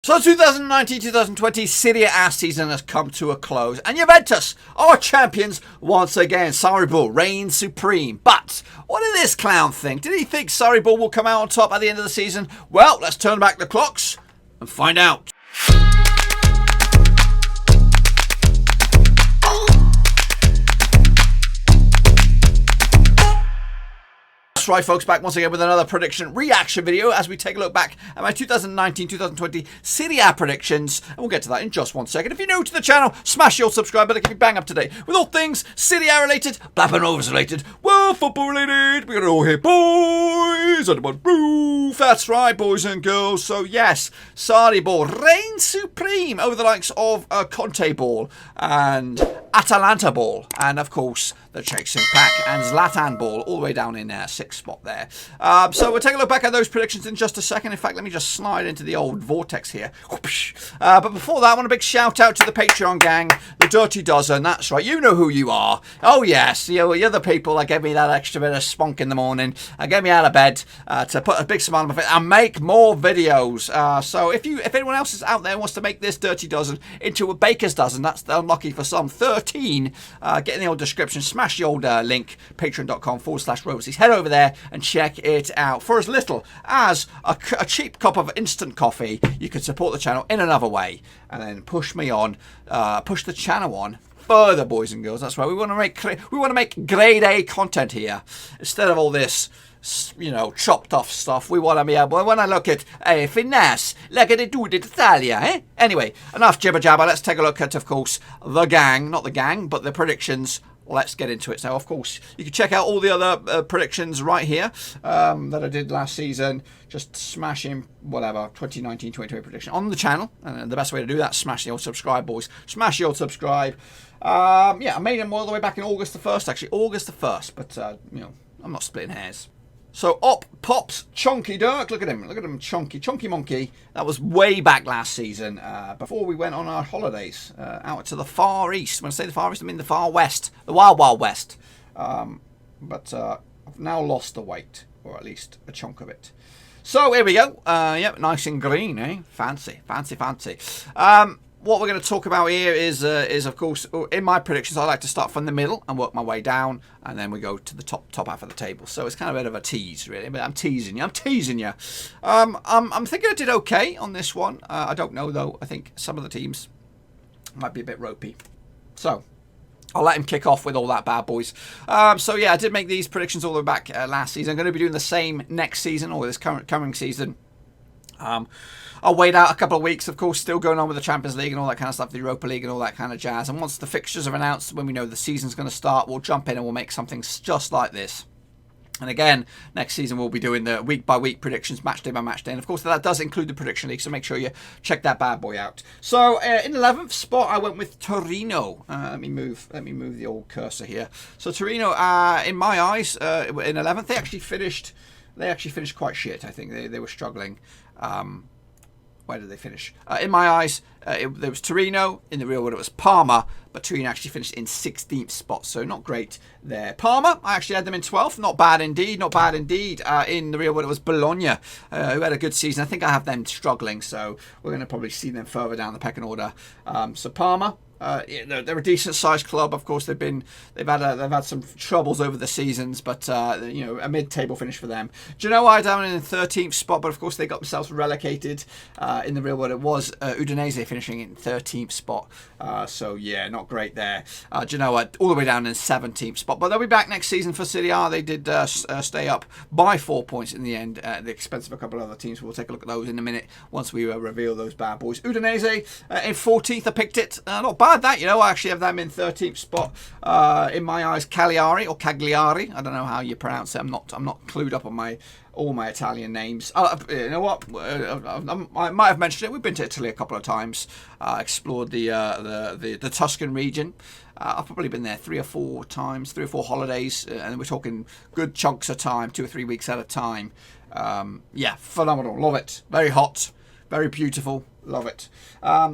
So 2019-2020 Serie A season has come to a close, and Juventus are champions once again. Sarri reigns supreme. But what did this clown think? Did he think Sarri will come out on top at the end of the season? Well, let's turn back the clocks and find out. That's right, folks, back once again with another prediction reaction video as we take a look back at my 2019-2020 Serie A predictions, and we'll get to that in just 1 second. If you're new to the channel, smash your subscribe button to keep you bang up to date with all things Serie A related, Blackburn Rovers related, world football related. We got it all here, boys, under one roof. That's right, boys and girls. So yes, Sarri reigns supreme over the likes of Conte ball and Atalanta ball, and of course the chasing pack and Zlatan ball all the way down in there, sixth spot there. So we'll take a look back at those predictions in just a second. In fact, let me just slide into the old vortex here. But before that, I want a big shout out to the Patreon gang, the Dirty Dozen. That's right, you know who you are. Oh yes, you're the people that give me that extra bit of spunk in the morning and get me out of bed to put a big smile on my face and make more videos. So if anyone else is out there wants to make this Dirty Dozen into a baker's dozen, that's unlucky for some 13. Get in the old description, smash the old link, patreon.com/Roses. Head over there and check it out. For as little as a cheap cup of instant coffee, you can support the channel in another way and then push the channel on further, boys and girls. That's right. We want to make grade A content here instead of all this, you know, chopped off stuff. We want to be able, when I look at finesse, like they do in Italia, eh? Anyway, enough jibber jabber. Let's take a look at, of course, the gang, not the gang, but the predictions. Let's get into it. So, of course, you can check out all the other predictions right here that I did last season. Just smashing whatever 2019-2020 prediction on the channel. And the best way to do that, smash the old subscribe, boys. Smash the old subscribe. Yeah, I made them all the way back in August the 1st, actually. August the 1st, but, you know, I'm not splitting hairs. So up pops Chunky Dirk. Look at him, chunky monkey. That was way back last season, before we went on our holidays out to the far east. When I say the far east, I mean the far west, the wild west. But I've now lost the weight, or at least a chunk of it. So here we go. Yep, nice and green, eh? Fancy. What we're going to talk about here is of course, in my predictions, I like to start from the middle and work my way down, and then we go to the top half of the table. So it's kind of a bit of a tease, really. But I'm teasing you. I'm thinking I did okay on this one. I don't know, though. I think some of the teams might be a bit ropey. So I'll let him kick off with all that bad boys. So yeah, I did make these predictions all the way back last season. I'm going to be doing the same next season, or this coming season. I'll wait out a couple of weeks, of course, still going on with the Champions League and all that kind of stuff, the Europa League and all that kind of jazz. And once the fixtures are announced, when we know the season's going to start, we'll jump in and we'll make something just like this. And again, next season we'll be doing the week-by-week predictions, match day by match day. And of course, that does include the prediction league, so make sure you check that bad boy out. So in 11th spot, I went with Torino. Let me move the old cursor here. So Torino, in my eyes, in 11th, they actually finished quite shit. I think they were struggling. Where did they finish? In my eyes, there was Torino. In the real world, it was Parma. But Torino actually finished in 16th spot, so not great there. Parma, I actually had them in 12th. Not bad indeed. In the real world, it was Bologna, who had a good season. I think I have them struggling, so we're going to probably see them further down the pecking order. So Parma. They're a decent sized club. Of course, they've had some troubles over the seasons, but you know, a mid-table finish for them. Genoa are down in the 13th spot, but of course they got themselves relegated. In the real world, it was Udinese finishing in 13th spot. So yeah, not great there. Genoa all the way down in 17th spot, but they'll be back next season for Serie A. They did stay up by 4 points in the end, at the expense of a couple of other teams. We'll take a look at those in a minute once we reveal those bad boys. Udinese in 14th. I picked it. Not bad that, you know. I actually have them in 13th spot. In my eyes, Cagliari or Cagliari. I don't know how you pronounce it. I'm not clued up on all my Italian names. You know what? I might have mentioned it. We've been to Italy a couple of times. Explored the Tuscan region. I've probably been there 3 or 4 times, 3 or 4 holidays, and we're talking good chunks of time, 2 or 3 weeks at a time. Yeah, phenomenal. Love it. Very hot, very beautiful. Love it.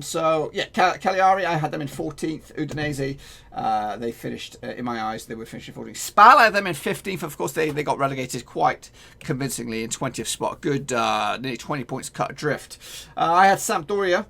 So, yeah, Cagliari, I had them in 14th. Udinese, they finished, in my eyes, they were finishing 14th. Spal, I had them in 15th. Of course, they got relegated quite convincingly in 20th spot. Good, nearly 20 points cut adrift. I had Sampdoria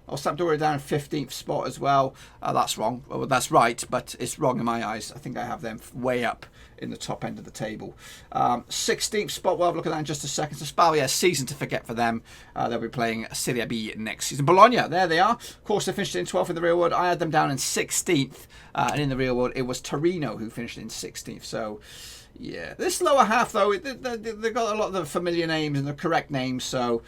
down in 15th spot as well. That's wrong. Well, that's right, but it's wrong in my eyes. I think I have them way up in the top end of the table. 16th spot, we'll have a look at that in just a second. So Spal, yeah, season to forget for them. They'll be playing Serie B next season. Bologna, there they are. Of course, they finished in 12th in the real world. I had them down in 16th. And in the real world, it was Torino who finished in 16th. So, yeah. This lower half, though, they've got a lot of the familiar names and the correct names. So,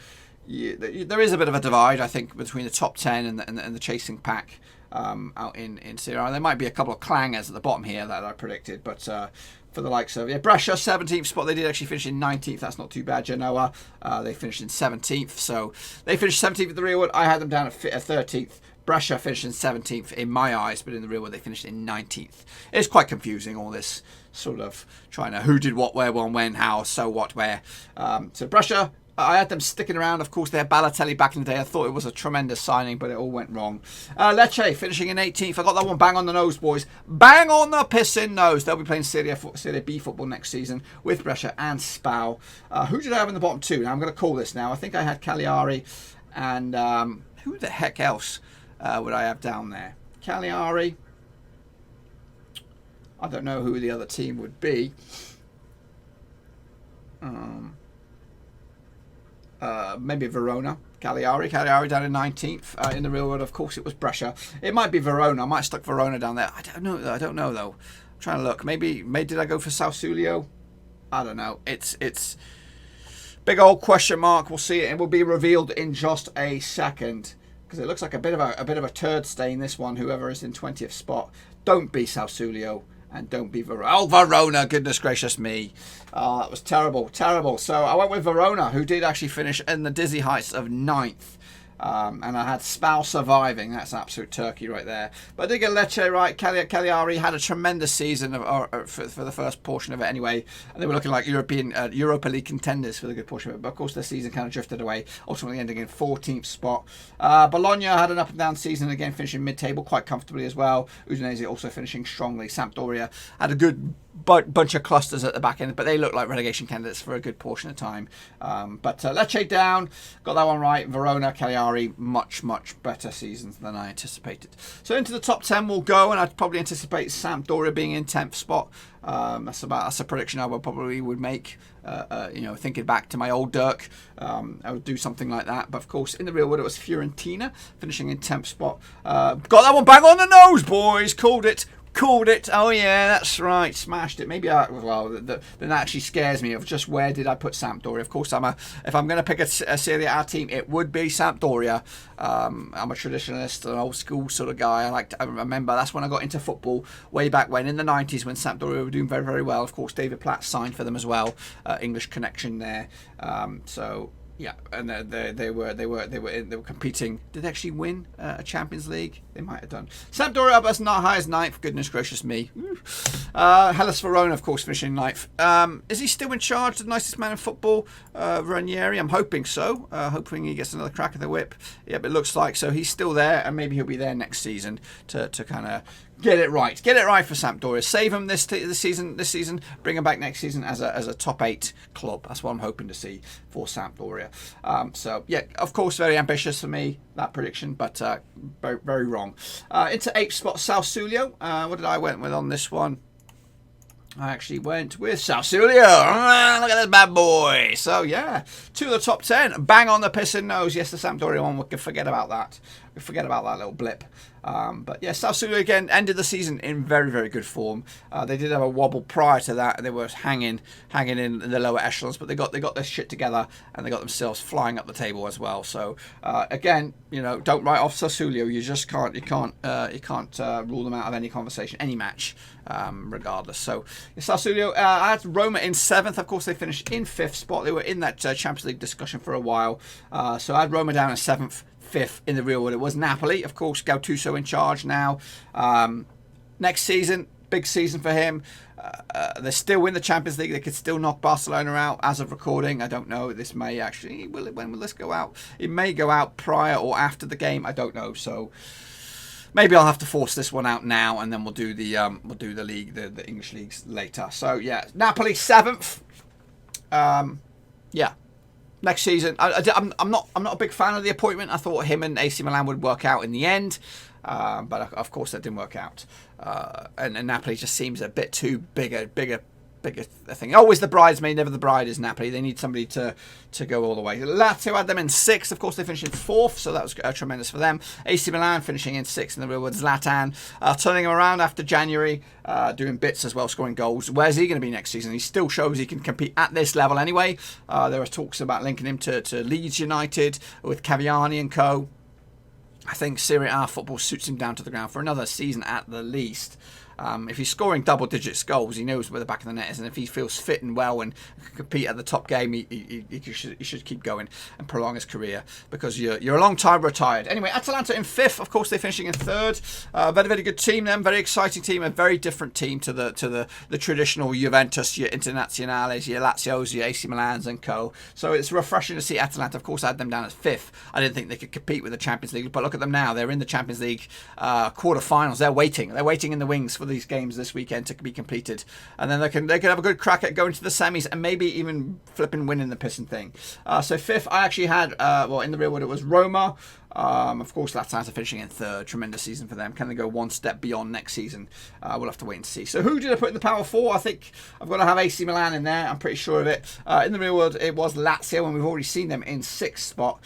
yeah, there is a bit of a divide, I think, between the top 10 and the chasing pack. Out in Serie A. There might be a couple of clangers at the bottom here that I predicted, but for the likes of Brescia, 17th spot, they did actually finish in 19th. That's not too bad. Genoa, they finished in 17th, so they finished 17th in the real world. I had them down at 13th. Brescia finished in 17th in my eyes, but in the real world they finished in 19th. It's quite confusing, all this sort of trying to who did what, where, when, how, so what, where. So Brescia, I had them sticking around. Of course, they had Balotelli back in the day. I thought it was a tremendous signing, but it all went wrong. Lecce finishing in 18th. I got that one bang on the nose, boys. Bang on the pissing nose. They'll be playing Serie B football next season with Brescia and Spal. Who did I have in the bottom two? Now, I'm going to call this now. I think I had Cagliari and who the heck else would I have down there? Cagliari. I don't know who the other team would be. Maybe Verona. Cagliari down in 19th. In the real world, of course, it was Brescia. It might be Verona. I might have stuck Verona down there. I don't know though. I'm trying to look. Maybe did I go for Sausulio? I don't know. It's big old question mark. We'll see it. It will be revealed in just a second because it looks like a bit of a turd stain. This one, whoever is in 20th spot, don't be Sausulio. And don't be Verona. Oh, Verona, goodness gracious me. Oh, that was terrible, terrible. So I went with Verona, who did actually finish in the dizzy heights of 9th. And I had Spal surviving. That's absolute turkey right there. But I did get Lecce right. Cagliari had a tremendous season for the first portion of it anyway. And they were looking like Europa League contenders for the good portion of it. But of course, their season kind of drifted away, ultimately ending in 14th spot. Bologna had an up and down season, again finishing mid-table quite comfortably as well. Udinese also finishing strongly. Sampdoria had a good bunch of clusters at the back end, but they look like relegation candidates for a good portion of time. But Lecce down, got that one right. Verona, Cagliari, much better seasons than I anticipated. So into the top 10 we'll go, and I'd probably anticipate Sampdoria being in 10th spot. That's a prediction I probably would make. Thinking back to my old Dirk, I would do something like that. But of course, in the real world, it was Fiorentina finishing in 10th spot. Got that one bang on the nose, boys. Called it. Oh yeah, that's right. Smashed it. Maybe then that actually scares me of just where did I put Sampdoria. Of course, if I'm going to pick a Serie A team, it would be Sampdoria. I'm a traditionalist, an old school sort of guy. I remember that's when I got into football way back when in the 90s when Sampdoria were doing very, very well. Of course, David Platt signed for them as well. English connection there. Yeah, and they were competing. Did they actually win a Champions League? They might have done. Sampdoria up as not high as 9th. Goodness gracious me. Hellas Verona, of course, finishing 9th. Is he still in charge? The nicest man in football, Ranieri? I'm hoping so. Hoping he gets another crack at the whip. Yeah, but it looks like so. He's still there, and maybe he'll be there next season to kind of get it right. Get it right for Sampdoria. Save him this season. Bring him back next season as a top 8 club. That's what I'm hoping to see for Sampdoria. So yeah, of course, very ambitious for me that prediction, but very, very wrong. Into 8th spot, Sausulio. What did I went with on this one? I actually went with Sausulio. Look at this bad boy. So, yeah, to the top 10. Bang on the pissing nose. Yes, the Sampdoria one. We can forget about that. We forget about that little blip. But, yeah, Sausulio, again, ended the season in very, very good form. They did have a wobble prior to that. They were hanging in the lower echelons, but they got their shit together, and they got themselves flying up the table as well. So, again, don't write off Sausulio. You just can't rule them out of any conversation, any match, regardless. So, Sausulio, I had Roma in 7th. Of course, they finished in 5th spot. They were in that Champions League discussion for a while. So I had Roma down in 7th. 5th in the real world. It was Napoli, of course. Gattuso in charge now. Next season, big season for him. They're still in the Champions League. They could still knock Barcelona out as of recording. I don't know. This may actually... When will this go out? It may go out prior or after the game. I don't know. So maybe I'll have to force this one out now, and then we'll do the league, the English leagues later. So yeah, Napoli 7th. Yeah. Next season, I'm not a big fan of the appointment. I thought him and AC Milan would work out in the end, but of course that didn't work out. And Napoli just seems a bit too big a thing. Always the bridesmaid, never the bride is Napoli. They need somebody to go all the way. Lazio had them in 6th. Of course, they finished in 4th, so that was tremendous for them. AC Milan finishing in 6th in the real world. Zlatan turning him around after January, doing bits as well, scoring goals. Where's he going to be next season? He still shows he can compete at this level anyway. There are talks about linking him to Leeds United with Cavani and co. I think Serie A football suits him down to the ground for another season at the least. If he's scoring double-digit goals, he knows where the back of the net is, and if he feels fit and well and can compete at the top game, he should keep going and prolong his career, because you're a long time retired. Anyway, Atalanta in 5th. Of course, they're finishing in 3rd. Very, very good team. Them very exciting team. A very different team to the traditional Juventus, your Internazionales, your Lazios, your AC Milans and co. So it's refreshing to see Atalanta. Of course, I had them down as 5th. I didn't think they could compete with the Champions League, but look at them now. They're in the Champions League quarter-finals. They're waiting. They're waiting in the wings for these games this weekend to be completed, and then they can have a good crack at going to the semis and maybe even flipping winning the pissing thing. So 5th, I actually had in the real world it was Roma. Of course, Atalanta finishing in 3rd. Tremendous season for them. Can they go one step beyond next season? We'll have to wait and see. So who did I put in the Power 4? I think I've got to have AC Milan in there. I'm pretty sure of it. In the real world, it was Lazio, and we've already seen them in 6th spot.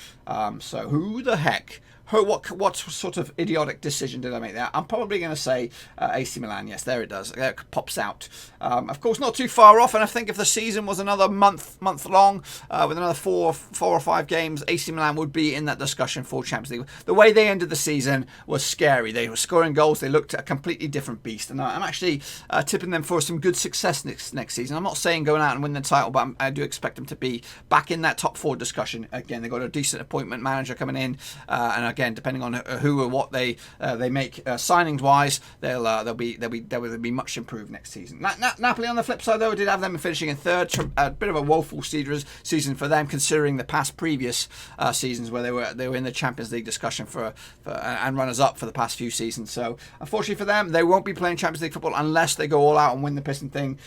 So who the heck? What sort of idiotic decision did I make there? I'm probably going to say AC Milan. Yes, there it does. There it pops out. Of course, not too far off. And I think if the season was another month long, with another four or five games, AC Milan would be in that discussion for Champions League. The way they ended the season was scary. They were scoring goals. They looked a completely different beast. And I'm actually tipping them for some good success next season. I'm not saying going out and win the title, but I do expect them to be back in that top 4 discussion. Again, they've got a decent appointment manager coming in, and again, depending on who or what they make signings wise, they'll be much improved next season. Napoli on the flip side, though, did have them finishing in 3rd. A bit of a woeful season for them, considering the previous seasons where they were in the Champions League discussion for and runners up for the past few seasons. So unfortunately for them, they won't be playing Champions League football unless they go all out and win the pissing thing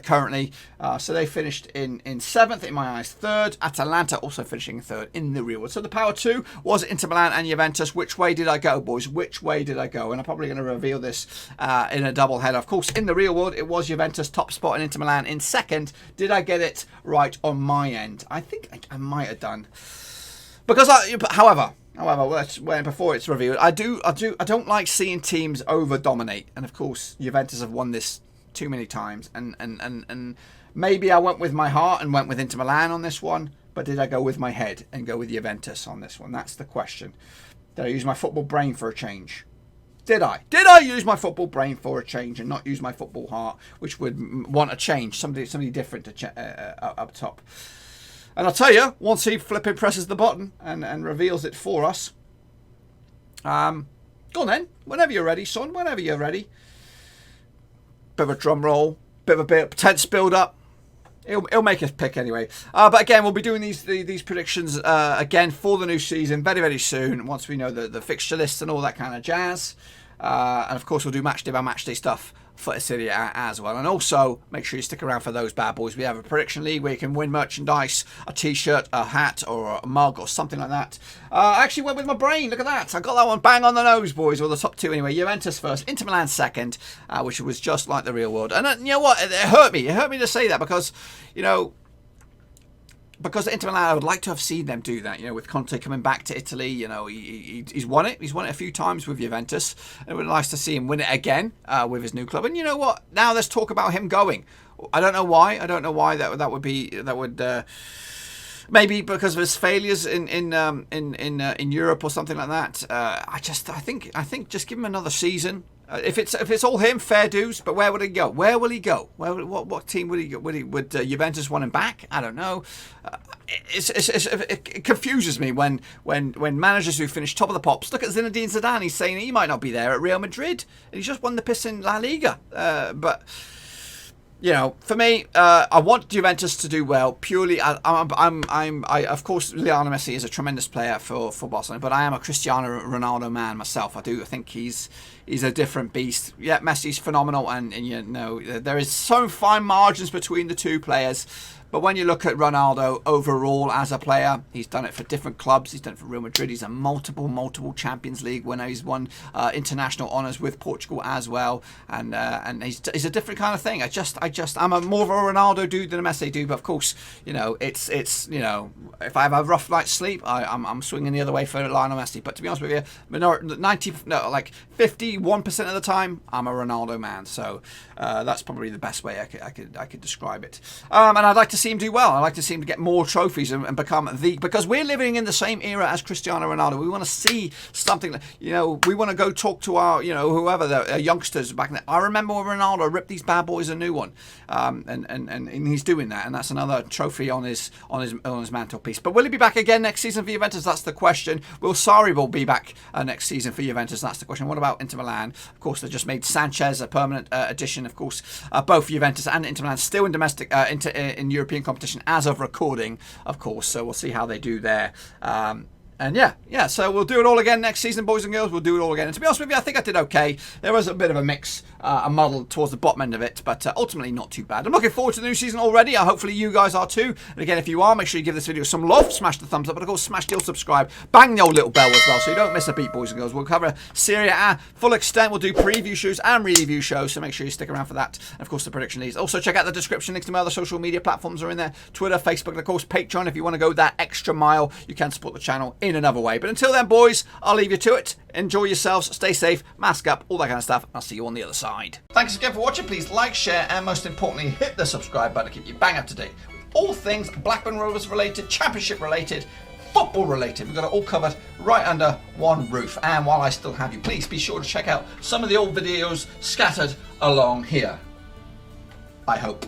currently. So they finished in 7th in my eyes. 3rd, Atalanta also finishing in 3rd in the real world. So the Power 2 was Inter Milan and Juventus. Which way did I go, boys? Which way did I go? And I'm probably going to reveal this in a double header. Of course, in the real world, it was Juventus top spot and Inter Milan in 2nd. Did I get it right on my end? I think I might have done. Because however, before it's revealed, I don't like seeing teams over dominate. And of course, Juventus have won this too many times. And maybe I went with my heart and went with Inter Milan on this one. But did I go with my head and go with Juventus on this one? That's the question. Did I use my football brain for a change? Did I? Did I use my football brain for a change and not use my football heart, which would want a change, somebody different up top? And I'll tell you, once he flipping presses the button and reveals it for us. Go on then. Whenever you're ready, son. Whenever you're ready. Bit of a drum roll. Bit of a tense build up. He'll make us pick anyway. But again, we'll be doing these predictions again for the new season very, very soon, once we know the fixture lists and all that kind of jazz. And of course, we'll do match day by match day stuff for Serie A as well. And also, make sure you stick around for those bad boys. We have a prediction league where you can win merchandise, a t-shirt, a hat, or a mug, or something like that. I actually went with my brain. Look at that. I got that one bang on the nose, boys. Or the top 2 anyway. Juventus first, Inter Milan second, which was just like the real world. And you know what? It hurt me. It hurt me to say that because, because Inter Milan, I would like to have seen them do that, with Conte coming back to Italy. He's won it. He's won it a few times with Juventus. And it would be nice to see him win it again with his new club. And you know what? Now let's talk about him going. I don't know why. That would maybe because of his failures in Europe or something like that. I think just give him another season. If it's all him, fair dues. But where would he go? Where will he go? What team would he go? Would Juventus want him back? I don't know. It confuses me when managers who finish top of the pops look at Zinedine Zidane. He's saying he might not be there at Real Madrid, and he's just won the piss in La Liga. But you know, for me, I want Juventus to do well. Purely, I of course, Lionel Messi is a tremendous player for Barcelona, but I am a Cristiano Ronaldo man myself. I think he's a different beast. Yeah, Messi's phenomenal, and you know, there is so fine margins between the two players. But when you look at Ronaldo overall as a player, he's done it for different clubs. He's done it for Real Madrid. He's a multiple Champions League winner. He's won international honours with Portugal as well, and he's a different kind of thing. I'm more of a Ronaldo dude than a Messi dude. But of course, you know, it's you know, if I have a rough night's sleep, I'm swinging the other way for Lionel Messi. But to be honest with you, 51% of the time, I'm a Ronaldo man. So that's probably the best way I could describe it. And I'd like to see him do well. I'd like to see him to get more trophies and become because we're living in the same era as Cristiano Ronaldo. We want to see something, you know, we want to go talk to our, you know, whoever the youngsters back then. I remember when Ronaldo ripped these bad boys a new one, and he's doing that, and that's another trophy on his mantelpiece. But will he be back again next season for Juventus? That's the question. Will Sarri will be back next season for Juventus? That's the question. What about Inter Milan? Of course, they just made Sanchez a permanent addition. Of course, both Juventus and Inter Milan still in domestic in European competition as of recording, of course, so we'll see how they do there. And yeah, so we'll do it all again next season, boys and girls. We'll do it all again. And to be honest with you, I think I did okay. There was a bit of a mix, a muddle towards the bottom end of it, but ultimately not too bad. I'm looking forward to the new season already. Hopefully you guys are too. And again, if you are, make sure you give this video some love. Smash the thumbs up, but of course, smash the old subscribe. Bang the old little bell as well, so you don't miss a beat, boys and girls. We'll cover Serie A full extent. We'll do preview shows and review shows, so make sure you stick around for that. And of course, the prediction leads. Also, check out the description. Links to my other social media platforms are in there. Twitter, Facebook, and of course, Patreon. If you want to go that extra mile, you can support the channel in another way. But until then, boys, I'll leave you to it. Enjoy yourselves, stay safe, mask up, all that kind of stuff. I'll see you on the other side. Thanks again for watching. Please like, share, and most importantly, hit the subscribe button to keep you bang up to date with all things Blackburn Rovers related, Championship related, football related. We've got it all covered right under one roof. And while I still have you, please be sure to check out some of the old videos scattered along here. I hope.